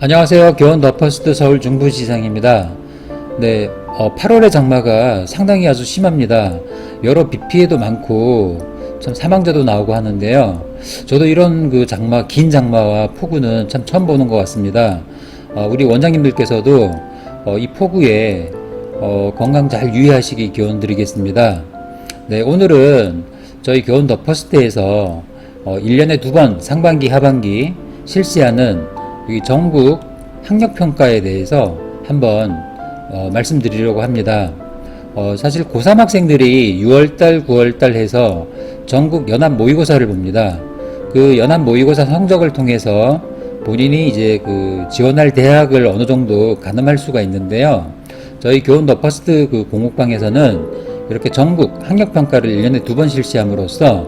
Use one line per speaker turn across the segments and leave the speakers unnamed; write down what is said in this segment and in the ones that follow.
안녕하세요. 교원 더 퍼스트 서울 중부지상입니다. 네, 8월의 장마가 상당히 아주 심합니다. 여러 비 피해도 많고 참 사망자도 나오고 하는데요. 저도 이런 장마, 긴 장마와 폭우는 참 처음 보는 것 같습니다. 우리 원장님들께서도 이 폭우에 건강 잘 유의하시기 교훈드리겠습니다. 네, 오늘은 저희 교원 더 퍼스트에서 1년에 2번 상반기, 하반기 실시하는 이 전국 학력평가에 대해서 한번 말씀드리려고 합니다. 사실 고3 학생들이 6월달, 9월달 해서 전국 연합 모의고사를 봅니다. 그 연합 모의고사 성적을 통해서 본인이 이제 지원할 대학을 어느 정도 가늠할 수가 있는데요. 저희 교원 더 퍼스트 공옥방에서는 이렇게 전국 학력평가를 1년에 2번 실시함으로써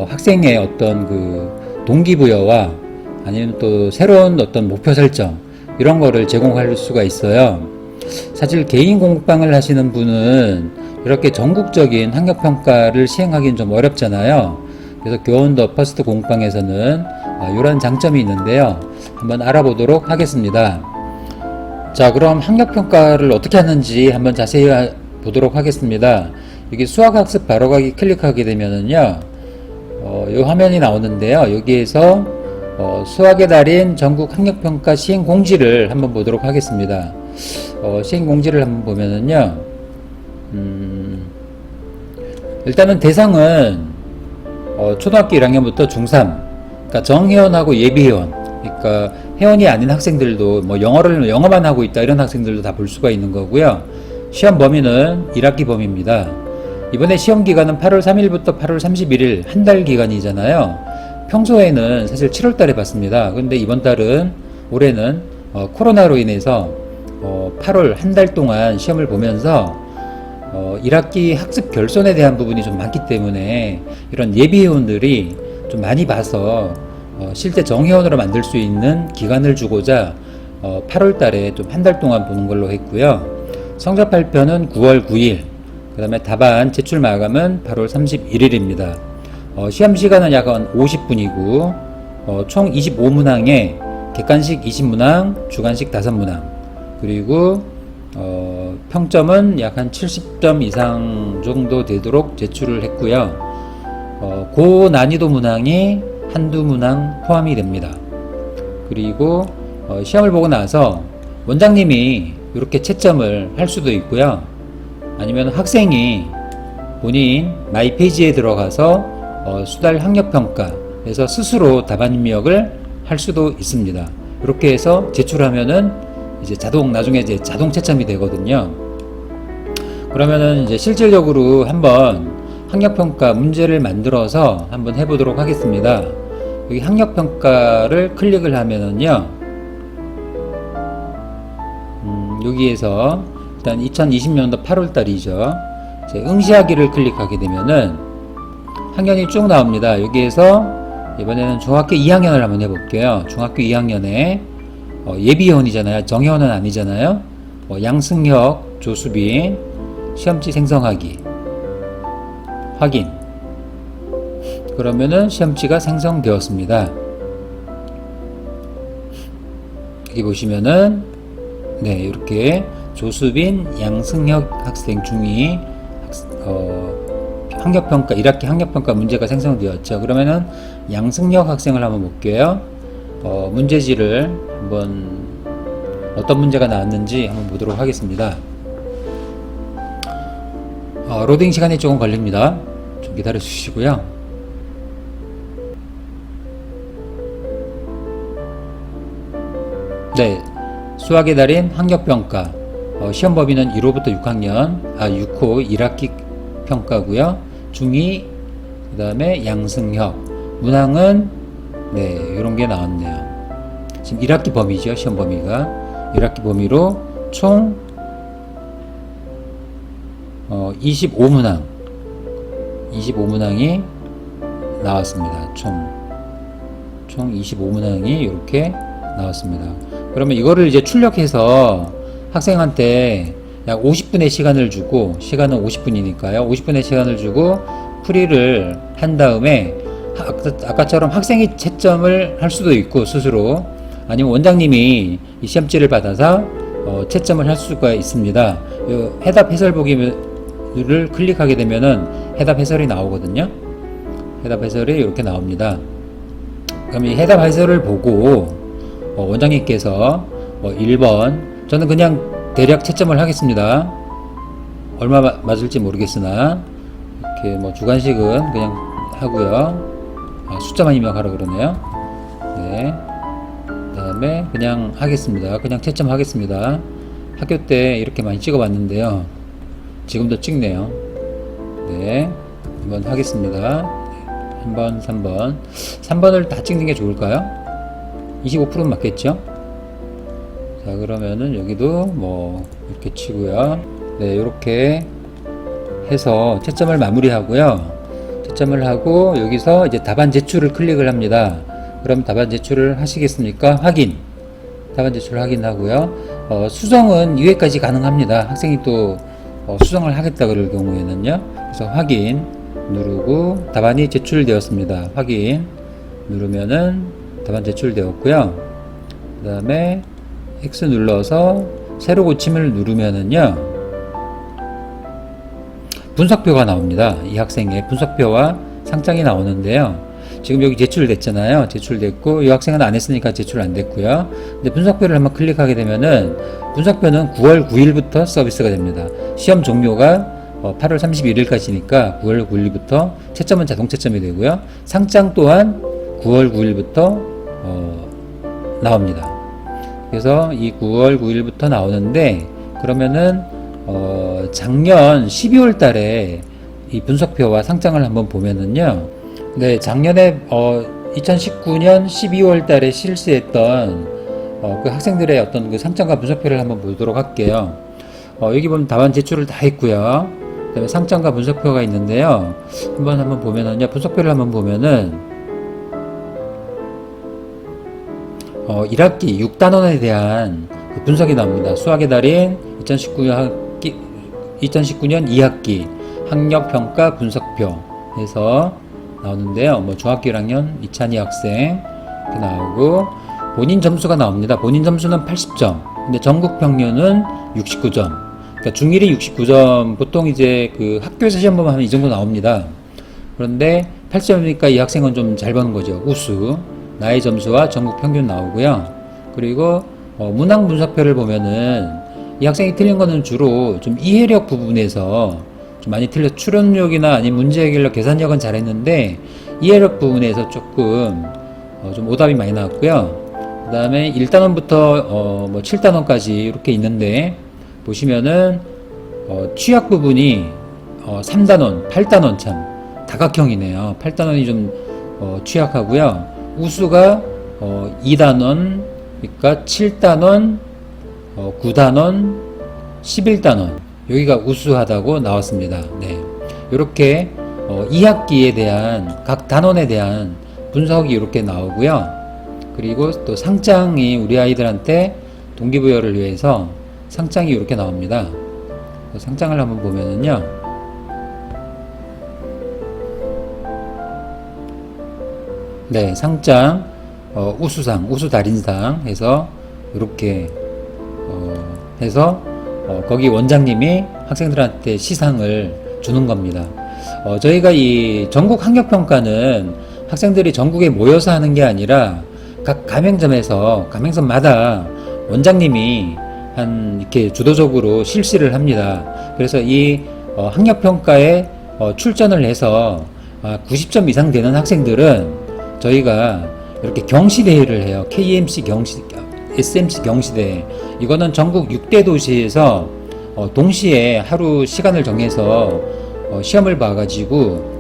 학생의 어떤 동기부여와 아니면 또 새로운 어떤 목표 설정 이런 거를 제공할 수가 있어요. 사실 개인 공부방을 하시는 분은 이렇게 전국적인 학력평가를 시행하기는 좀 어렵잖아요. 그래서 교원 더 퍼스트 공부방에서는 이런 장점이 있는데요. 한번 알아보도록 하겠습니다. 자, 그럼 학력평가를 어떻게 하는지 한번 자세히 보도록 하겠습니다. 여기 수학학습 바로가기 클릭하게 되면은요, 이 화면이 나오는데요. 여기에서 수학의 달인 전국 학력평가 시행공지를 한번 보도록 하겠습니다. 시행공지를 한번 보면은요, 일단은 대상은 초등학교 1학년부터 중3, 그러니까 정회원하고 예비회원, 그러니까 회원이 아닌 학생들도 뭐 영어만 하고 있다 이런 학생들도 다 볼 수가 있는 거고요. 시험 범위는 1학기 범위입니다. 이번에 시험 기간은 8월 3일부터 8월 31일 한 달 기간이잖아요. 평소에는 사실 7월 달에 봤습니다. 근데 이번 달은 올해는 코로나로 인해서 8월 한 달 동안 시험을 보면서 1학기 학습 결손에 대한 부분이 좀 많기 때문에 이런 예비회원들이 좀 많이 봐서 실제 정회원으로 만들 수 있는 기간을 주고자 8월 달에 좀 한 달 동안 보는 걸로 했고요. 성적 발표는 9월 9일, 그 다음에 답안 제출 마감은 8월 31일입니다. 시험 시간은 약 50분이고 총 25문항에 객관식 20문항, 주관식 5문항, 그리고 평점은 약 한 70점 이상 정도 되도록 제출을 했고요. 고난이도 문항이 한두 문항 포함이 됩니다. 그리고 시험을 보고 나서 원장님이 이렇게 채점을 할 수도 있고요. 아니면 학생이 본인 마이 페이지에 들어가서 수달 학력평가에서 스스로 답안 입력을 할 수도 있습니다. 이렇게 해서 제출하면은 이제 나중에 이제 자동 채점이 되거든요. 그러면은 이제 실질적으로 한번 학력평가 문제를 만들어서 한번 해보도록 하겠습니다. 여기 학력평가를 클릭을 하면은요, 여기에서 일단 2020년도 8월 달이죠. 응시하기를 클릭하게 되면은 학년이 쭉 나옵니다. 여기에서 이번에는 중학교 2학년을 한번 해볼게요. 중학교 2학년에 예비회원이잖아요. 정회원은 아니잖아요. 양승혁, 조수빈, 시험지 생성하기, 확인. 그러면은 시험지가 생성되었습니다. 여기 보시면은 네, 이렇게 조수빈, 양승혁 학생 중2 학력평가 1학기 학력평가 문제가 생성되었죠. 그러면은 양승혁 학생을 한번 볼게요. 문제지를 한번 어떤 문제가 나왔는지 한번 보도록 하겠습니다. 로딩 시간이 조금 걸립니다. 좀 기다려 주시고요. 네, 수학의 달인 학력평가 시험 범위는 1호부터 6학년 6호 1학기 평가고요. 중2, 그 다음에 양승혁, 문항은 네, 이런 게 나왔네요. 지금 1학기 범위죠. 시험 범위가 1학기 범위로 총 25문항 25문항이 나왔습니다. 총 25문항이 이렇게 나왔습니다. 그러면 이거를 이제 출력해서 학생한테 약 50분의 시간을 주고, 시간은 50분이니까요. 50분의 시간을 주고 풀이를 한 다음에 아까처럼 학생이 채점을 할 수도 있고 스스로, 아니면 원장님이 이 시험지를 받아서 채점을 할 수가 있습니다. 요 해답 해설 보기를 클릭하게 되면은 해답 해설이 나오거든요. 해답 해설이 이렇게 나옵니다. 그럼 이 해답 해설을 보고 원장님께서 1번, 저는 그냥 대략 채점을 하겠습니다. 얼마 맞을지 모르겠으나 이렇게 주관식은 그냥 하고요. 숫자만 입력하라 그러네요. 네. 그 다음에 그냥 하겠습니다. 그냥 채점하겠습니다. 학교 때 이렇게 많이 찍어봤는데요. 지금도 찍네요. 네. 한번 하겠습니다. 3번, 3번. 3번을 다 찍는 게 좋을까요? 25%는 맞겠죠? 자, 그러면은 여기도 이렇게 치고요. 네, 이렇게 해서 채점을 마무리하고요. 채점을 하고 여기서 이제 답안 제출을 클릭을 합니다. 그럼 답안 제출을 하시겠습니까? 확인. 답안 제출 확인하고요. 수정은 2회까지 가능합니다. 학생이 또 수정을 하겠다 그럴 경우에는요. 그래서 확인 누르고 답안이 제출되었습니다. 확인 누르면은 답안 제출되었고요. 그 다음에 X 눌러서 새로 고침을 누르면은요. 분석표가 나옵니다. 이 학생의 분석표와 상장이 나오는데요. 지금 여기 제출됐잖아요. 제출됐고 이 학생은 안 했으니까 제출 안 됐고요. 근데 분석표를 한번 클릭하게 되면은 분석표는 9월 9일부터 서비스가 됩니다. 시험 종료가 8월 31일까지니까 9월 9일부터 채점은 자동 채점이 되고요. 상장 또한 9월 9일부터 나옵니다. 그래서 이 9월 9일부터 나오는데 그러면은 작년 12월 달에 이 분석표와 상장을 한번 보면은요. 네, 작년에 2019년 12월 달에 실시했던 그 학생들의 어떤 그 상장과 분석표를 한번 보도록 할게요. 여기 보면 답안 제출을 다 했고요. 그다음에 상장과 분석표가 있는데요. 한번 보면은요. 분석표를 한번 보면은 1학기 6단원에 대한 그 분석이 나옵니다. 수학의 달인 2019년 2학기 학력평가 분석표 해서 나오는데요. 중학교 1학년 이찬희 학생 이렇게 나오고 본인 점수가 나옵니다. 본인 점수는 80점. 근데 전국 평균은 69점. 그러니까 중1이 69점. 보통 이제 그 학교에서 시험 보면 한 이 정도 나옵니다. 그런데 80점이니까 이 학생은 좀 잘 버는 거죠. 우수. 나의 점수와 전국 평균 나오고요. 그리고 문항 분석표를 보면은 이 학생이 틀린 거는 주로 좀 이해력 부분에서 좀 많이 틀려. 추론력이나 아니면 문제 해결력, 계산력은 잘했는데 이해력 부분에서 조금 좀 오답이 많이 나왔고요. 그 다음에 1단원부터 7단원까지 이렇게 있는데 보시면은 취약 부분이 3단원, 8단원 참 다각형이네요. 8단원이 좀 취약하고요. 우수가 2단원, 그러니까 7단원, 9단원, 11단원 여기가 우수하다고 나왔습니다. 네, 이렇게 2학기에 대한 각 단원에 대한 분석이 이렇게 나오고요. 그리고 또 상장이 우리 아이들한테 동기부여를 위해서 상장이 이렇게 나옵니다. 상장을 한번 보면은요. 네, 상장, 우수상, 우수달인상 해서 이렇게 해서 거기 원장님이 학생들한테 시상을 주는 겁니다. 저희가 이 전국 학력평가는 학생들이 전국에 모여서 하는 게 아니라 각 가맹점마다 원장님이 이렇게 주도적으로 실시를 합니다. 그래서 이 학력평가에 출전을 해서 90점 이상 되는 학생들은 저희가 이렇게 경시대회를 해요. KMC SMC 경시대회. 이거는 전국 6대 도시에서 동시에 하루 시간을 정해서 시험을 봐가지고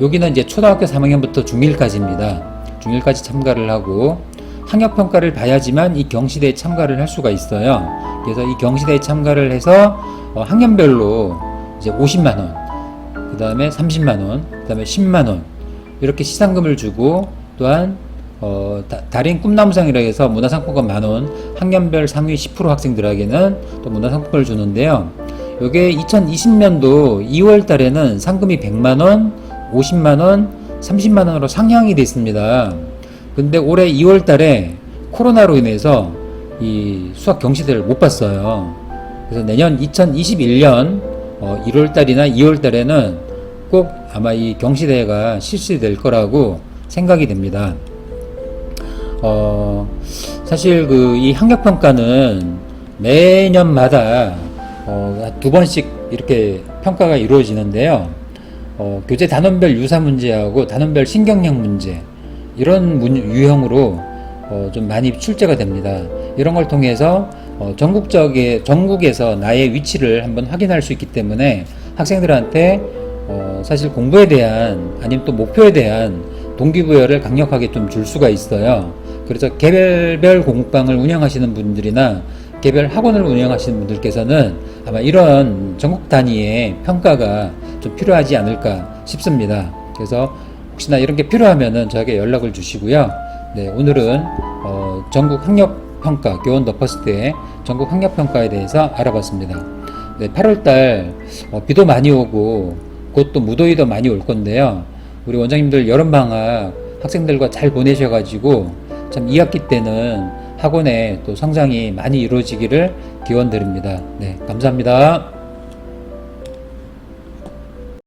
여기는 이제 초등학교 3학년부터 중1까지입니다. 중1까지 참가를 하고 학력평가를 봐야지만 이 경시대에 참가를 할 수가 있어요. 그래서 이 경시대에 참가를 해서 학년별로 이제 50만원, 그 다음에 30만원, 그 다음에 10만원 이렇게 시상금을 주고 또한 달인 꿈나무상이라 해서 문화상품권 만원, 학년별 상위 10% 학생들에게는 또 문화상품권을 주는데요. 요게 2020년도 2월 달에는 상금이 100만원, 50만원, 30만원으로 상향이 됐습니다. 근데 올해 2월 달에 코로나로 인해서 이 수학 경시대를 못 봤어요. 그래서 내년 2021년 1월 달이나 2월 달에는 꼭 아마 이 경시대회가 실시될 거라고 생각이 됩니다. 사실 이 학력평가는 매년마다 두 번씩 이렇게 평가가 이루어지는데요. 교재 단원별 유사 문제하고 단원별 신경량 문제, 이런 유형으로 좀 많이 출제가 됩니다. 이런 걸 통해서 전국에서 나의 위치를 한번 확인할 수 있기 때문에 학생들한테 사실 공부에 대한, 아니면 또 목표에 대한 동기부여를 강력하게 좀 줄 수가 있어요. 그래서 개별별 공부방을 운영하시는 분들이나 개별 학원을 운영하시는 분들께서는 아마 이런 전국 단위의 평가가 좀 필요하지 않을까 싶습니다. 그래서 혹시나 이런 게 필요하면은 저에게 연락을 주시고요. 네, 오늘은 전국 학력평가, 교원 더 퍼스트의 전국 학력평가에 대해서 알아봤습니다. 네, 8월달 비도 많이 오고 곧 또 무더위도 많이 올 건데요. 우리 원장님들 여름방학 학생들과 잘 보내셔가지고 참 2학기 때는 학원에 또 성장이 많이 이루어지기를 기원드립니다. 네, 감사합니다.